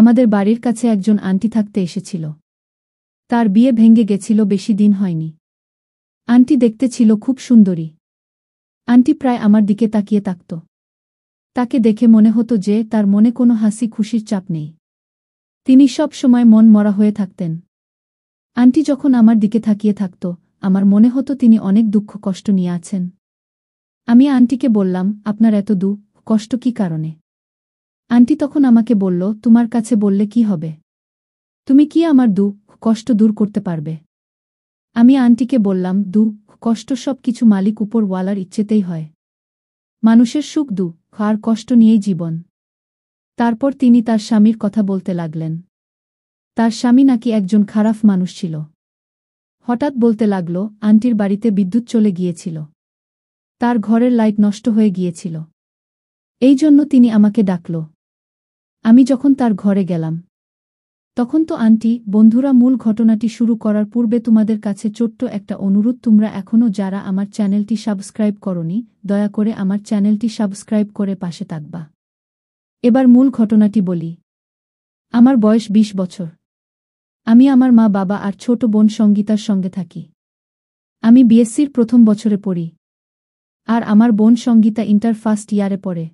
আমাদের বাড়ির কাছে একজন আন্টি থাকতে এসেছিল। তার বিয়ে ভেঙে গেছিল, বেশি দিন হয়নি। আন্টি দেখতে ছিল খুব সুন্দরী। আন্টি প্রায় আমার দিকে তাকিয়ে থাকত। তাকে দেখে মনে হতো যে তার মনে কোনো হাসি খুশির চাপ নেই। তিনি সব সময় মন মরা হয়ে থাকতেন। আন্টি যখন আমার দিকে তাকিয়ে থাকত, আমার মনে হতো তিনি অনেক দুঃখ কষ্ট নিয়ে আছেন। আমি আন্টিকে বললাম, আপনার এত দুঃখ কষ্ট কী কারণে? আন্টি তখন আমাকে বলল, তোমার কাছে বললে কি হবে? তুমি কি আমার দুঃখ কষ্ট দূর করতে পারবে? আমি আন্টিকে বললাম, দুঃখ কষ্ট সব কিছু মালিক উপরওয়ালার ইচ্ছেতেই হয়। মানুষের সুখ দুঃখ আর কষ্ট নিয়েই জীবন। তারপর তিনি তার স্বামীর কথা বলতে লাগলেন। তার স্বামী নাকি একজন খারাপ মানুষ ছিল। হঠাৎ বলতে লাগল, আন্টির বাড়িতে বিদ্যুৎ চলে গিয়েছিল। তার ঘরের লাইট নষ্ট হয়ে গিয়েছিল। এই জন্য তিনি আমাকে ডাকল। আমি যখন তার ঘরে গেলাম, তখন তো আন্টি, বন্ধুরা, মূল ঘটনাটি শুরু করার পূর্বে তোমাদের কাছে ছোট্ট একটা অনুরোধ, তোমরা এখনও যারা আমার চ্যানেলটি সাবস্ক্রাইব করনি, দয়া করে আমার চ্যানেলটি সাবস্ক্রাইব করে পাশে থাকবা। এবার মূল ঘটনাটি বলি। আমার বয়স 20 বছর। আমি আমার মা বাবা আর ছোট বোন সঙ্গীতার সঙ্গে থাকি। আমি বিএসসির প্রথম বছরে পড়ি। আর আমার বোন সঙ্গীতা ইন্টার ফার্স্ট ইয়ারে পড়ে।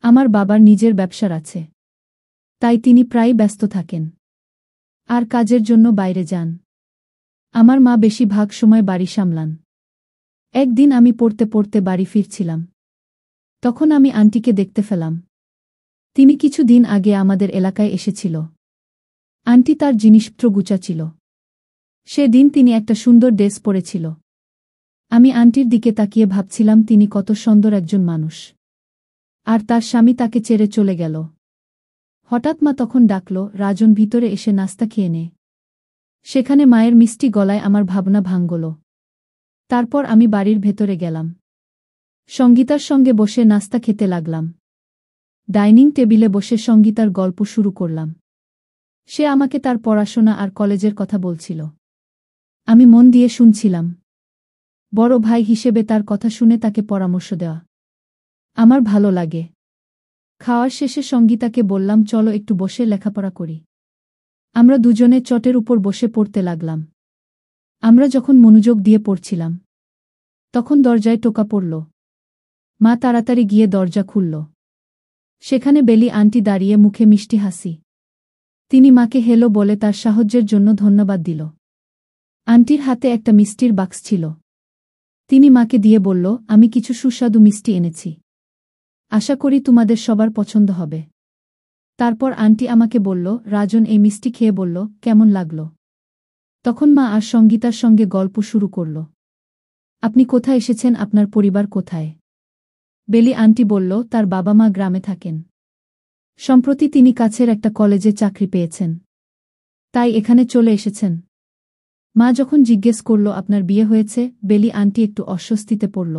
আমার বাবার নিজের ব্যবসার আছে। তাই তিনি প্রায়ই ব্যস্ত থাকেন আর কাজের জন্য বাইরে যান। আমার মা বেশিরভাগ সময় বাড়ি সামলান। একদিন আমি পড়তে পড়তে বাড়ি ফিরছিলাম। তখন আমি আন্টিকে দেখতে পেলাম। তিনি কিছুদিন আগে আমাদের এলাকায় এসেছিল। আন্টি তার জিনিসপত্র গুছাচ্ছিল। সেদিন তিনি একটা সুন্দর ড্রেস পরেছিল। আমি আন্টির দিকে তাকিয়ে ভাবছিলাম তিনি কত সুন্দর একজন মানুষ। আর তার স্বামী তাকে ছেড়ে চলে গেল। হঠাৎ মা তখন ডাকল, রাজন, ভিতরে এসে নাস্তা খেয়ে নে। সেখানে মায়ের মিষ্টি গলায় আমার ভাবনা ভাঙল। তারপর আমি বাড়ির ভেতরে গেলাম। সঙ্গীতার সঙ্গে বসে নাস্তা খেতে লাগলাম। ডাইনিং টেবিলে বসে সঙ্গীতার গল্প শুরু করলাম। সে আমাকে তার পড়াশোনা আর কলেজের কথা বলছিল। আমি মন দিয়ে শুনছিলাম। বড় ভাই হিসেবে তার কথা শুনে তাকে পরামর্শ দেওয়া আমার ভালো লাগে। খাওয়ার শেষে সঙ্গীতাকে বললাম, চলো একটু বসে লেখাপড়া করি। আমরা দুজনে চটের উপর বসে পড়তে লাগলাম। আমরা যখন মনোযোগ দিয়ে পড়ছিলাম, তখন দরজায় টোকা পড়ল। মা তাড়াতাড়ি গিয়ে দরজা খুলল। সেখানে বেলি আন্টি দাঁড়িয়ে, মুখে মিষ্টি হাসি। তিনি মাকে হেলো বলে তার সাহায্যের জন্য ধন্যবাদ দিল। আন্টির হাতে একটা মিষ্টির বাক্স ছিল। তিনি মাকে দিয়ে বলল, আমি কিছু সুস্বাদু মিষ্টি এনেছি। আশা করি তোমাদের সবার পছন্দ হবে। তারপর আন্টি আমাকে বলল, রাজন এই মিষ্টি খেয়ে বলল, কেমন লাগল? তখন মা আর সঙ্গীতার সঙ্গে গল্প শুরু করল। আপনি কোথায় এসেছেন? আপনার পরিবার কোথায়? বেলি আন্টি বলল, তার বাবা মা গ্রামে থাকেন। সম্প্রতি তিনি কাছের একটা কলেজে চাকরি পেয়েছেন। তাই এখানে চলে এসেছেন। মা যখন জিজ্ঞেস করল, আপনার বিয়ে হয়েছে? বেলি আন্টি একটু অস্বস্তিতে পড়ল।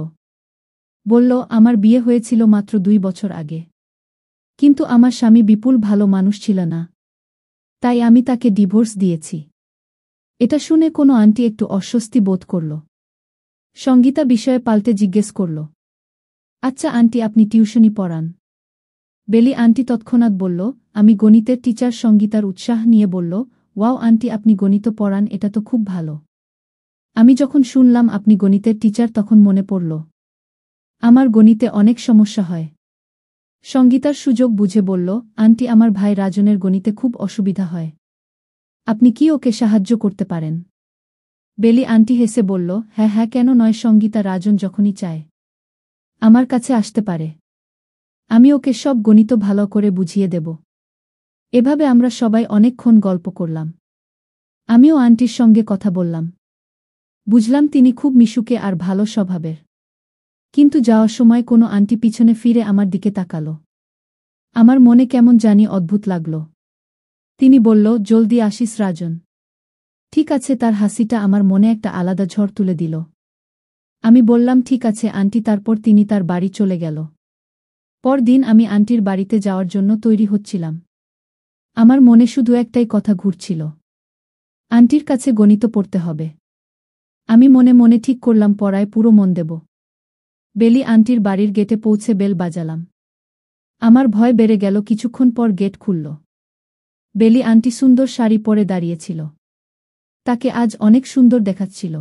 বলল, আমার বিয়ে হয়েছিল মাত্র 2 বছর আগে। কিন্তু আমার স্বামী বিপুল ভালো মানুষ ছিল না। তাই আমি তাকে ডিভোর্স দিয়েছি। এটা শুনে কোনো আন্টি একটু অস্বস্তি বোধ করল। সঙ্গীতা বিষয়ে পাল্টে জিজ্ঞেস করল, আচ্ছা আন্টি, আপনি টিউশনি পড়ান? বেলি আন্টি তৎক্ষণাৎ বলল, আমি গণিতের টিচার। সঙ্গীতার উৎসাহ নিয়ে বলল, ওয়াও আন্টি, আপনি গণিত পড়ান, এটা তো খুব ভালো। আমি যখন শুনলাম আপনি গণিতের টিচার, তখন মনে পড়ল আমার গণিতে অনেক সমস্যা হয়। সঙ্গীতার সুযোগ বুঝে বলল, আন্টি, আমার ভাই রাজনের গণিতে খুব অসুবিধা হয়। আপনি কি ওকে সাহায্য করতে পারেন? বেলি আন্টি হেসে বলল, হ্যাঁ হ্যাঁ, কেন নয়। সঙ্গীতা, রাজন যখনই চায় আমার কাছে আসতে পারে। আমি ওকে সব গণিত ভালো করে বুঝিয়ে দেব। এভাবে আমরা সবাই অনেকক্ষণ গল্প করলাম। আমিও আন্টির সঙ্গে কথা বললাম। বুঝলাম তিনি খুব মিশুকে আর ভালো স্বভাবের। কিন্তু যাওয়ার সময় কোনো আন্টি পিছনে ফিরে আমার দিকে তাকাল। আমার মনে কেমন জানি অদ্ভুত লাগল। তিনি বলল, জলদি আসিস রাজন। ঠিক আছে। তার হাসিটা আমার মনে একটা আলাদা ঝড় তুলে দিল। আমি বললাম, ঠিক আছে আন্টি। তারপর তিনি তার বাড়ি চলে গেল। পরদিন আমি আন্টির বাড়িতে যাওয়ার জন্য তৈরি হচ্ছিলাম। আমার মনে শুধু একটাই কথা ঘুরছিল, আন্টির কাছে গণিত পড়তে হবে। আমি মনে মনে ঠিক করলাম পড়ায় পুরো মন দেব। বেলি আন্টির বাড়ির গেটে পৌঁছে বেল বাজালাম। আমার ভয় বেড়ে গেল। কিছুক্ষণ পর গেট খুলল। বেলি আন্টি সুন্দর শাড়ি পরে দাঁড়িয়েছিল। তাকে আজ অনেক সুন্দর দেখাচ্ছিল।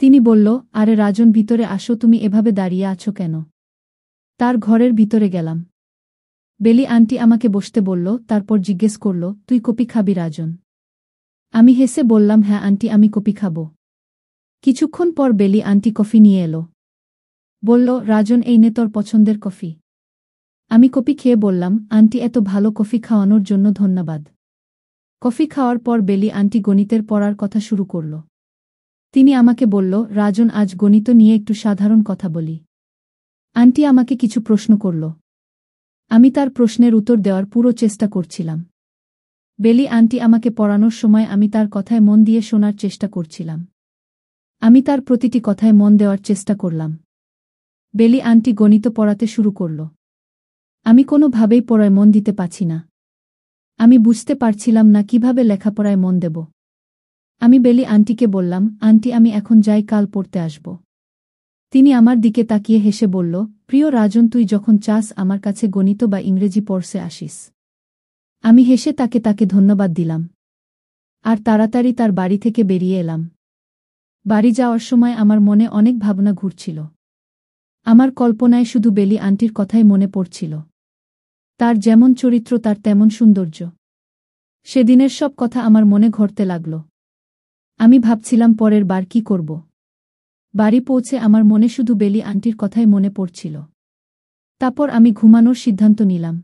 তিনি বলল, আরে রাজন, ভিতরে আসো, তুমি এভাবে দাঁড়িয়ে আছো কেন? তার ঘরের ভিতরে গেলাম। বেলি আন্টি আমাকে বসতে বলল, তারপর জিজ্ঞেস করল, তুই কফি খাবি রাজন? আমি হেসে বললাম, হ্যাঁ আন্টি, আমি কফি খাব। কিছুক্ষণ পর বেলি আন্টি কফি নিয়ে এলো। বলল, রাজন, এই নে তোর পছন্দের কফি। আমি কফি খেয়ে বললাম, আন্টি, এত ভালো কফি খাওয়ানোর জন্য ধন্যবাদ। কফি খাওয়ার পর বেলি আন্টি গণিতের পড়ার কথা শুরু করল। তিনি আমাকে বলল, রাজন, আজ গণিত নিয়ে একটু সাধারণ কথা বলি। আন্টি আমাকে কিছু প্রশ্ন করল। আমি তার প্রশ্নের উত্তর দেওয়ার পুরো চেষ্টা করছিলাম। বেলি আন্টি আমাকে পড়ানোর সময় আমি তার কথায় মন দিয়ে শোনার চেষ্টা করছিলাম। আমি তার প্রতিটি কথায় মন দেওয়ার চেষ্টা করলাম। বেলি আন্টি গণিত পড়াতে শুরু করল। আমি কোনোভাবেই পড়ায় মন দিতে পারছি না। আমি বুঝতে পারছিলাম না কিভাবে লেখাপড়ায় মন দেব। আমি বেলি আন্টিকে বললাম, আন্টি, আমি এখন যাই, কাল পড়তে আসব। তিনি আমার দিকে তাকিয়ে হেসে বলল, প্রিয় রাজন, তুই যখন চাস আমার কাছে গণিত বা ইংরেজি পড়তে আসিস। আমি হেসে তাকে ধন্যবাদ দিলাম। আর তাড়াতাড়ি তার বাড়ি থেকে বেরিয়ে এলাম। বাড়ি যাওয়ার সময় আমার মনে অনেক ভাবনা ঘুরছিল। আমার কল্পনায় শুধু বেলি আন্টির কথাই মনে পড়ছিল। তার যেমন চরিত্র, তার তেমন সৌন্দর্য। সেদিনের সব কথা আমার মনে ঘটতে লাগল। আমি ভাবছিলাম পরের বার কি করব। বাড়ি পৌঁছে আমার মনে শুধু বেলি আন্টির কথাই মনে পড়ছিল। তারপর আমি ঘুমানোর সিদ্ধান্ত নিলাম।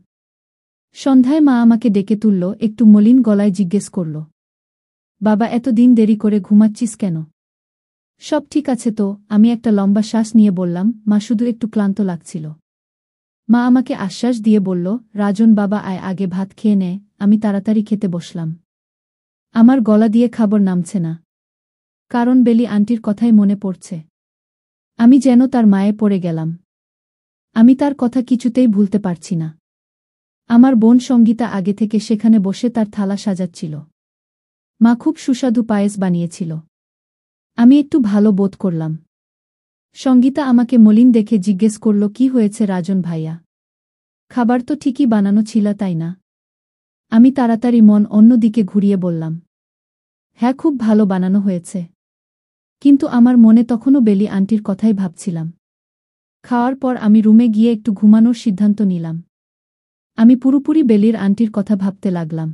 সন্ধ্যায় মা আমাকে ডেকে তুলল, একটু মলিন গলায় জিজ্ঞেস করল, বাবা, এতদিন দেরি করে ঘুমাচ্ছিস কেন? সব ঠিক আছে তো? আমি একটা লম্বা শ্বাস নিয়ে বললাম, মা, শুধু একটু ক্লান্ত লাগছিল। মা আমাকে আশ্বাস দিয়ে বলল, রাজন বাবা, আয়, আগে ভাত খেয়ে নে। আমি তাড়াতাড়ি খেতে বসলাম। আমার গলা দিয়ে খাবার নামছে না, কারণ বেলি আন্টির কথাই মনে পড়ছে। আমি যেন তার মায়ে পড়ে গেলাম। আমি তার কথা কিছুতেই ভুলতে পারছি না। আমার বোন সঙ্গীতা আগে থেকে সেখানে বসে তার থালা সাজাচ্ছিল। মা খুব সুস্বাদু পায়েস বানিয়েছিল। আমি একটু ভালো বোধ করলাম। সঙ্গীতা আমাকে মলিন দেখে জিজ্ঞেস করল, কি হয়েছে রাজন ভাইয়া? খাবার তো ঠিকই বানানো ছিল, তাই না? আমি তাড়াতাড়ি মন অন্যদিকে ঘুরিয়ে বললাম, হ্যাঁ, খুব ভালো বানানো হয়েছে। কিন্তু আমার মনে তখনও বেলি আন্টির কথাই ভাবছিলাম। খাওয়ার পর আমি রুমে গিয়ে একটু ঘুমানোর সিদ্ধান্ত নিলাম। আমি পুরোপুরি বেলির আন্টির কথা ভাবতে লাগলাম।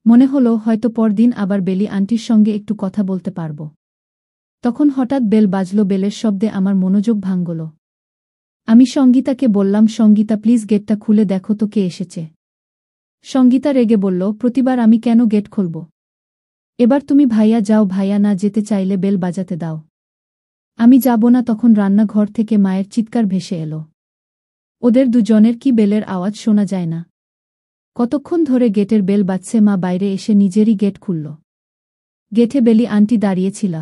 মনে হলো হয়তো পরদিন আবার বেলি আন্টির সঙ্গে একটু কথা বলতে পারব। তখন হঠাৎ বেল বাজল। বেলের শব্দে আমার মনোযোগ ভাঙল। আমি সঙ্গীতাকে বললাম, সঙ্গীতা, প্লিজ গেটটা খুলে দেখো তো কে এসেছে। সঙ্গীতা রেগে বলল, প্রতিবার আমি কেন গেট খুলব? এবার তুমি ভাইয়া যাও, ভাইয়া না যেতে চাইলে বেল বাজাতে দাও। আমি যাব না। তখন রান্নাঘর থেকে মায়ের চিৎকার ভেসে এলো। ওদের দুজনের কি বেলের আওয়াজ শোনা যায় না? কতক্ষণ ধরে গেটের বেল বাজছে। মা বাইরে এসে নিজেরই গেট খুলল। গেটে বেলি আন্টি দাঁড়িয়েছিল।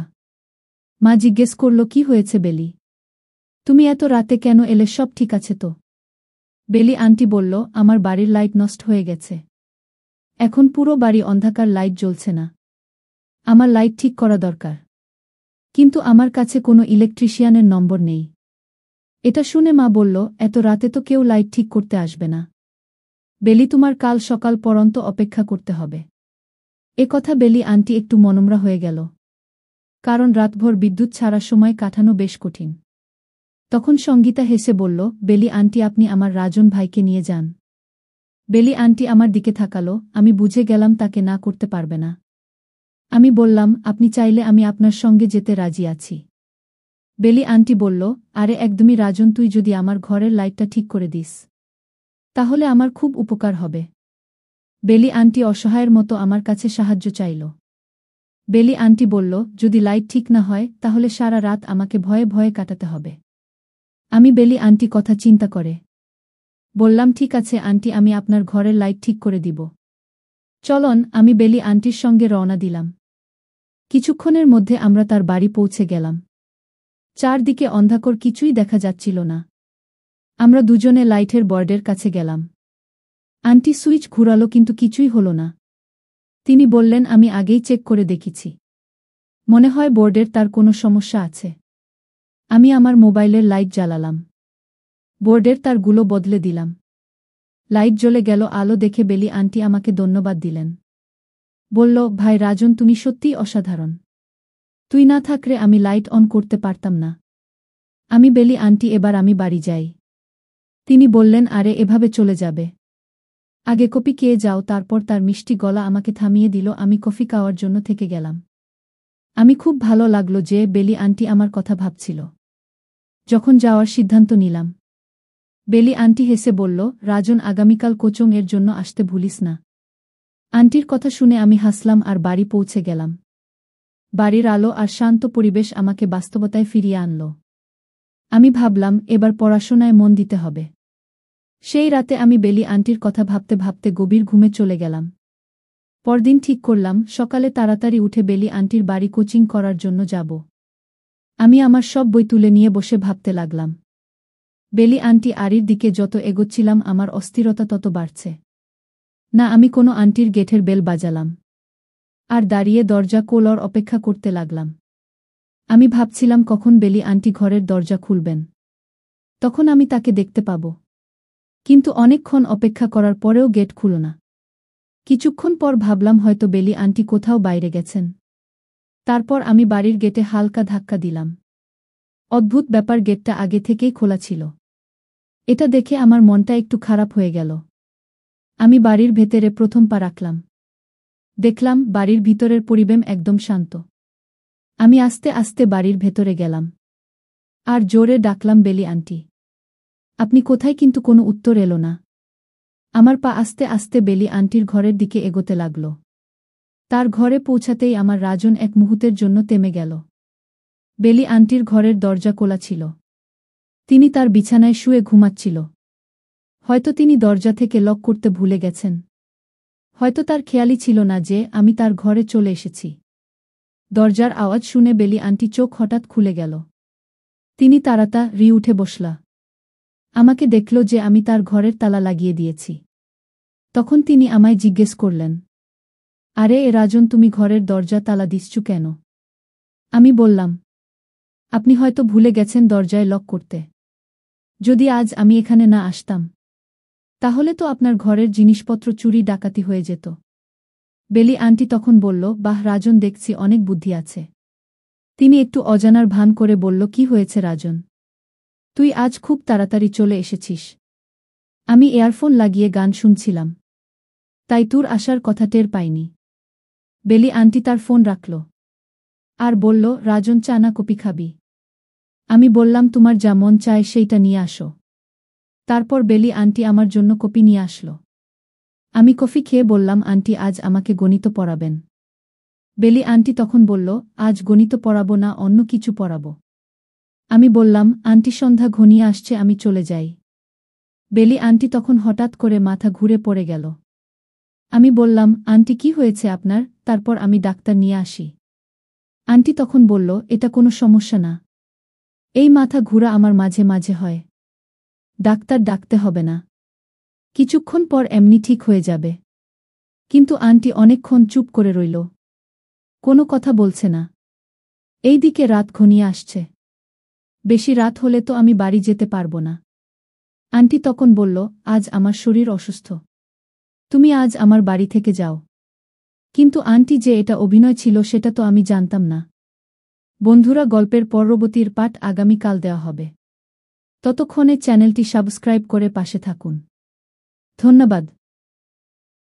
মা জিজ্ঞেস করল, কি হয়েছে বেলি? তুমি এত রাতে কেন এলে? সব ঠিক আছে তো? বেলি আন্টি বলল, আমার বাড়ির লাইট নষ্ট হয়ে গেছে। এখন পুরো বাড়ি অন্ধকার, লাইট জ্বলছে না। আমার লাইট ঠিক করা দরকার। কিন্তু আমার কাছে কোনো ইলেকট্রিশিয়ানের নম্বর নেই। এটা শুনে মা বলল, এত রাতে তো কেউ লাইট ঠিক করতে আসবে না বেলি, তোমার কাল সকাল পর্যন্ত অপেক্ষা করতে হবে। এ কথা বেলি আন্টি একটু মনমরা হয়ে গেল, কারণ রাতভর বিদ্যুৎ ছাড়া সময় কাটানো বেশ কঠিন। তখন সঙ্গীতা হেসে বলল, বেলি আন্টি, আপনি আমার রাজন ভাইকে নিয়ে যান। বেলি আন্টি আমার দিকে তাকালো। আমি বুঝে গেলাম তাকে না করতে পারবে না। আমি বললাম, আপনি চাইলে আমি আপনার সঙ্গে যেতে রাজি আছি। বেলি আন্টি বলল, আরে একদমই রাজন, তুই যদি আমার ঘরের লাইটটা ঠিক করে দিস তাহলে আমার খুব উপকার হবে। বেলি আন্টি অসহায়ের মতো আমার কাছে সাহায্য চাইল। বেলি আন্টি বলল, যদি লাইট ঠিক না হয় তাহলে সারা রাত আমাকে ভয়ে ভয়ে কাটাতে হবে। আমি বেলি আন্টি কথা চিন্তা করে বললাম, ঠিক আছে আন্টি, আমি আপনার ঘরের লাইট ঠিক করে দিব। চলন। আমি বেলি আন্টির সঙ্গে রওনা দিলাম। কিছুক্ষণের মধ্যে আমরা তার বাড়ি পৌঁছে গেলাম। চারদিকে অন্ধকার, কিছুই দেখা যাচ্ছিল না। আমরা দুজনে লাইটের বোর্ডের কাছে গেলাম। আন্টি সুইচ ঘুরালো, কিন্তু কিছুই হলো না। তিনি বললেন, আমি আগেই চেক করে দেখেছি, মনে হয় বোর্ডের তার কোনো সমস্যা আছে। আমি আমার মোবাইলের লাইট জ্বালালাম, বোর্ডের তারগুলো বদলে দিলাম। লাইট জ্বলে গেল। আলো দেখে বেলি আন্টি আমাকে ধন্যবাদ দিলেন। বলল, ভাই রাজন, তুমি সত্যিই অসাধারণ। তুই না থাকলে আমি লাইট অন করতে পারতাম না। আমি বেলি আন্টি, এবার আমি বাড়ি যাই। তিনি বললেন, আরে এভাবে চলে যাবে? আগে কফি খেয়ে যাও। তারপর তার মিষ্টি গলা আমাকে থামিয়ে দিল। আমি কফি খাওয়ার জন্য থেকে গেলাম। আমি খুব ভালো লাগলো যে বেলি আন্টি আমার কথা ভাবছিল। যখন যাওয়ার সিদ্ধান্ত নিলাম, বেলি আন্টি হেসে বলল, রাজন, আগামীকাল কোচিং এর জন্য আসতে ভুলিস না। আন্টির কথা শুনে আমি হাসলাম আর বাড়ি পৌঁছে গেলাম। বাড়ির আলো আর শান্ত পরিবেশ আমাকে বাস্তবতায় ফিরিয়ে আনল। আমি ভাবলাম, এবার পড়াশোনায় মন দিতে হবে। সেই রাতে আমি বেলি আন্টির কথা ভাবতে ভাবতে গভীর ঘুমে চলে গেলাম। পরদিন ঠিক করলাম, সকালে তাড়াতাড়ি উঠে বেলি আন্টির বাড়ি কোচিং করার জন্য যাব। আমি আমার সব বই তুলে নিয়ে বসে ভাবতে লাগলাম। বেলি আন্টি আড়ির দিকে যত এগোচ্ছিলাম আমার অস্থিরতা তত বাড়ছে। না, আমি কোনো আন্টির গেটের বেল বাজালাম আর দাঁড়িয়ে দরজা খোলার অপেক্ষা করতে লাগলাম। আমি ভাবছিলাম কখন বেলি আন্টি ঘরের দরজা খুলবেন, তখন আমি তাকে দেখতে পাব। কিন্তু অনেকক্ষণ অপেক্ষা করার পরেও গেট খুলো না। কিছুক্ষণ পর ভাবলাম হয়তো বেলি আন্টি কোথাও বাইরে গেছেন। তারপর আমি বাড়ির গেটে হালকা ধাক্কা দিলাম। অদ্ভুত ব্যাপার, গেটটা আগে থেকেই খোলা ছিল। এটা দেখে আমার মনটা একটু খারাপ হয়ে গেল। আমি বাড়ির ভেতরে প্রথম পা রাখলাম। দেখলাম বাড়ির ভিতরের পরিবেশ একদম শান্ত। আমি আস্তে আস্তে বাড়ির ভেতরে গেলাম আর জোরে ডাকলাম, বেলি আন্টি, আপনি কোথায়? কিন্তু কোনো উত্তর এলো না। আমার পা আস্তে আস্তে বেলি আন্টির ঘরের দিকে এগোতে লাগল। তার ঘরে পৌঁছাতেই আমার রাজন এক মুহূর্তের জন্য থেমে গেল। বেলি আন্টির ঘরের দরজা খোলা ছিল। তিনি তার বিছানায় শুয়ে ঘুমাচ্ছিল। হয়তো তিনি দরজা থেকে লক করতে ভুলে গেছেন। হয়তো তার খেয়ালই ছিল না যে আমি তার ঘরে চলে এসেছি। দরজার আওয়াজ শুনে বেলি আন্টি চোখ হঠাৎ খুলে গেল। তিনি তাড়াতাড়ি উঠে বসলা। আমাকে দেখল যে আমি তার ঘরের তালা লাগিয়ে দিয়েছি। তখন তিনি আমায় জিজ্ঞেস করলেন, আরে রাজন, তুমি ঘরের দরজা তালা দিচ্ছ কেন? আমি বললাম, আপনি হয়তো ভুলে গেছেন দরজায় লক করতে। যদি আজ আমি এখানে না আসতাম, তাহলে তো আপনার ঘরের জিনিসপত্র চুরি ডাকাতি হয়ে যেত। বেলি আন্টি তখন বলল, বাহ রাজন, দেখছি অনেক বুদ্ধি আছে। তিনি একটু অজানার ভান করে বলল, কি হয়েছে রাজন? তুই আজ খুব তাড়াতাড়ি চলে এসেছিস। আমি ইয়ারফোন লাগিয়ে গান শুনছিলাম, তাই তোর আসার কথা টের পাইনি। বেলি আন্টি তার ফোন রাখল আর বলল, রাজন, চা না কফি খাবি? আমি বললাম, তোমার যা মন চায় সেইটা নিয়ে আসো। তারপর বেলি আন্টি আমার জন্য কফি নিয়ে আসলো। আমি কফি খেয়ে বললাম, আন্টি, আজ আমাকে গণিত পড়াবেন? বেলি আন্টি তখন বলল, আজ গণিত পড়াবো না, অন্য কিছু পড়াবো। আমি বললাম, আন্টি, সন্ধ্যা ঘনিয়ে আসছে, আমি চলে যাই। বেলি আন্টি তখন হঠাৎ করে মাথা ঘুরে পড়ে গেল। আমি বললাম, আন্টি, কি হয়েছে আপনার? তারপর আমি ডাক্তার নিয়ে আসি। আন্টি তখন বলল, এটা কোনো সমস্যা না। এই মাথা ঘুরা আমার মাঝে মাঝে হয়। ডাক্তার ডাকতে হবে না। কিছুক্ষণ পর এমনি ঠিক হয়ে যাবে। কিন্তু আন্টি অনেকক্ষণ চুপ করে রইল, কোনো কথা বলছে না। এইদিকে রাত ঘনিয়ে আসছে। বেশি রাত হলে তো আমি বাড়ি যেতে পারবো না। আন্টি তখন বলল, আজ আমার শরীর অসুস্থ, তুমি আজ আমার বাড়ি থেকে যাও। কিন্তু আন্টি, যে এটা অভিনয় ছিল সেটা তো আমি জানতাম না। বন্ধুরা, গল্পের পরবর্তী পার্ট আগামীকাল দেওয়া হবে। ততক্ষণে চ্যানেলটি সাবস্ক্রাইব করে পাশে থাকুন। ধন্যবাদ।